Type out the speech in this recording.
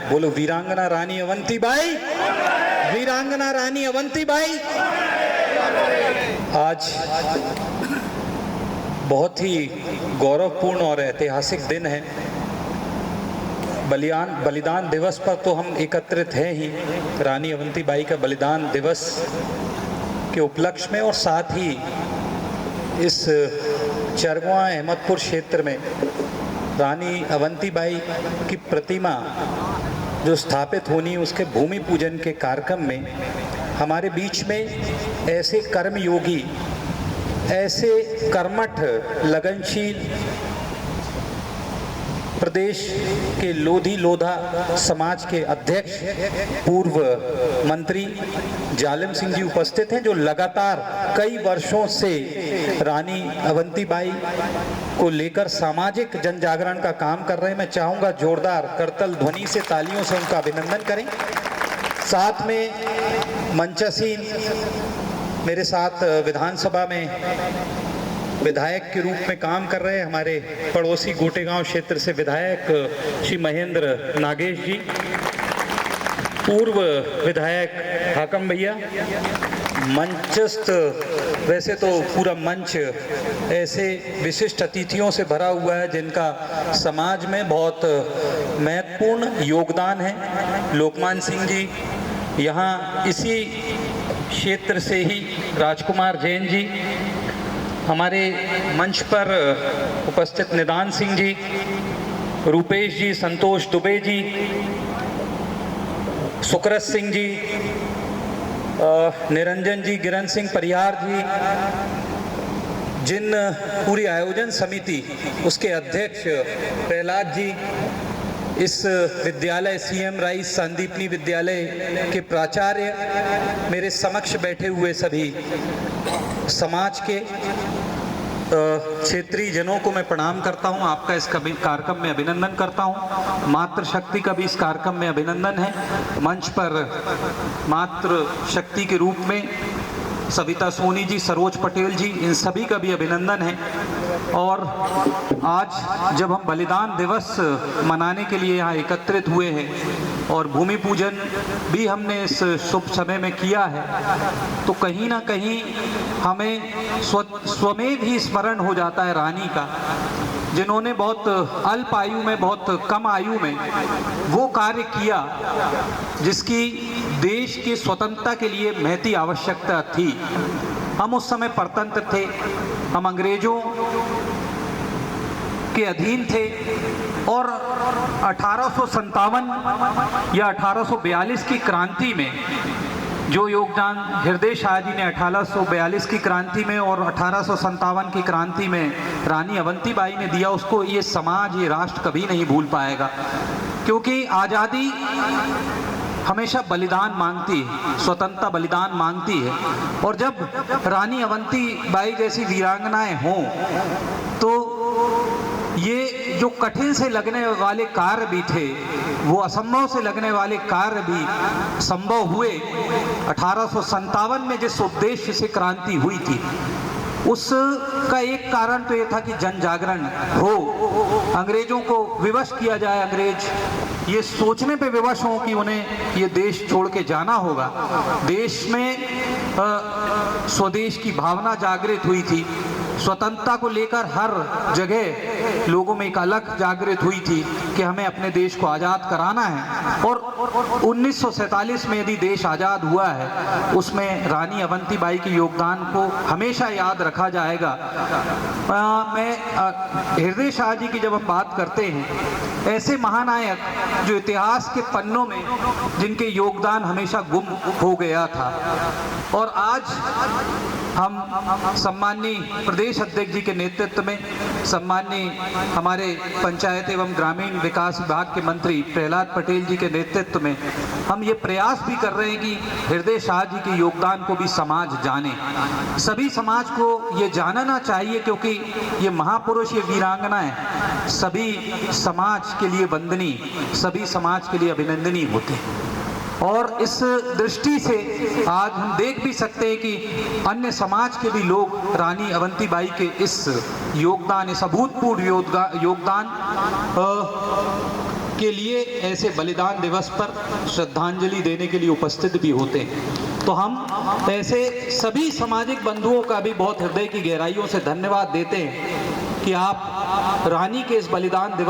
बोलो वीरांगना रानी अवंतीबाई, वीरांगना रानी अवंतीबाई। आज बहुत ही गौरवपूर्ण और ऐतिहासिक दिन है। बलिदान दिवस पर तो हम एकत्रित हैं ही, रानी अवंतीबाई का बलिदान दिवस के उपलक्ष्य में, और साथ ही इस चरगुआ अहमदपुर क्षेत्र में रानी अवंतीबाई की प्रतिमा जो स्थापित होनी है उसके भूमि पूजन के कार्यक्रम में हमारे बीच में ऐसे कर्मयोगी, ऐसे कर्मठ, लगनशील प्रदेश के लोधी लोधा समाज के अध्यक्ष पूर्व मंत्री जालिम सिंह जी उपस्थित हैं, जो लगातार कई वर्षों से रानी अवंतीबाई को लेकर सामाजिक जन जागरण का काम कर रहे हैं। मैं चाहूँगा जोरदार करतल ध्वनि से, तालियों से उनका अभिनंदन करें। साथ में मंचासीन मेरे साथ विधानसभा में विधायक के रूप में काम कर रहे हैं हमारे पड़ोसी गोटेगांव क्षेत्र से विधायक श्री महेंद्र नागेश जी, पूर्व विधायक हाकम भैया, मंचस्थ, वैसे तो पूरा मंच ऐसे विशिष्ट अतिथियों से भरा हुआ है जिनका समाज में बहुत महत्वपूर्ण योगदान है। लोकमान सिंह जी यहाँ इसी क्षेत्र से ही, राजकुमार जैन जी, हमारे मंच पर उपस्थित निदान सिंह जी, रूपेश जी, संतोष दुबे जी, सुक्रत सिंह जी, निरंजन जी, गिरन सिंह परिहार जी, जिन पूरी आयोजन समिति उसके अध्यक्ष प्रहलाद जी, इस विद्यालय सीएम राइस संदीपनी विद्यालय के प्राचार्य, मेरे समक्ष बैठे हुए सभी समाज के क्षेत्रीय जनों को मैं प्रणाम करता हूं। आपका इस कार्यक्रम में अभिनंदन करता हूं। मातृशक्ति का भी इस कार्यक्रम में अभिनंदन है। मंच पर मातृशक्ति के रूप में सविता सोनी जी, सरोज पटेल जी, इन सभी का भी अभिनंदन है। और आज जब हम बलिदान दिवस मनाने के लिए यहाँ एकत्रित हुए हैं और भूमि पूजन भी हमने इस शुभ समय में किया है, तो कहीं ना कहीं हमें स्वमेव ही स्मरण हो जाता है रानी का, जिन्होंने बहुत अल्प आयु में, बहुत कम आयु में वो कार्य किया जिसकी देश की स्वतंत्रता के लिए महती आवश्यकता थी। हम उस समय परतंत्र थे, हम अंग्रेजों के अधीन थे, और 1857 या 1842 की क्रांति में जो योगदान हृदय शाह जी ने 1842 की क्रांति में और 1857 की क्रांति में रानी अवंतीबाई ने दिया, उसको ये समाज, ये राष्ट्र कभी नहीं भूल पाएगा। क्योंकि आज़ादी हमेशा बलिदान मांगती है, स्वतंत्रता बलिदान मांगती है, और जब रानी अवंतीबाई जैसी वीरांगनाएं हों तो ये जो कठिन से लगने वाले कार्य भी थे, वो असंभव से लगने वाले कार्य भी संभव हुए। 1857 में जिस उद्देश्य से क्रांति हुई थी, उसका एक कारण तो ये था कि जन जागरण हो, अंग्रेजों को विवश किया जाए, अंग्रेज ये सोचने पे विवश हों कि उन्हें ये देश छोड़ के जाना होगा। देश में स्वदेश की भावना जागृत हुई थी, स्वतंत्रता को लेकर हर जगह लोगों में एक अलग जागृत हुई थी कि हमें अपने देश को आज़ाद कराना है। और 1947 में यदि देश आज़ाद हुआ है, उसमें रानी अवंतीबाई के योगदान को हमेशा याद रखा जाएगा। मैं हृदय शाह जी की जब हम बात करते हैं, ऐसे महानायक जो इतिहास के पन्नों में जिनके योगदान हमेशा गुम हो गया था, और आज हम सम्माननीय प्रदेश अध्यक्ष जी के नेतृत्व में, सम्माननीय हमारे पंचायत एवं ग्रामीण विकास विभाग के मंत्री प्रहलाद पटेल जी के नेतृत्व में हम ये प्रयास भी कर रहे हैं कि हृदय शाह जी के योगदान को भी समाज जाने, सभी समाज को ये जानना चाहिए, क्योंकि ये महापुरुष, ये वीरांगनाएं सभी समाज के लिए वंदनीय, सभी समाज के लिए अभिनंदनीय होते हैं। और इस दृष्टि से आज हम देख भी सकते हैं कि अन्य समाज के भी लोग रानी अवंतीबाई के इस योगदान, इस अभूतपूर्व योगदान के लिए ऐसे बलिदान दिवस पर श्रद्धांजलि देने के लिए उपस्थित भी होते हैं। तो हम ऐसे सभी सामाजिक बंधुओं का भी बहुत हृदय की गहराइयों से धन्यवाद देते हैं कि आप रानी के इस बलिदान दिवस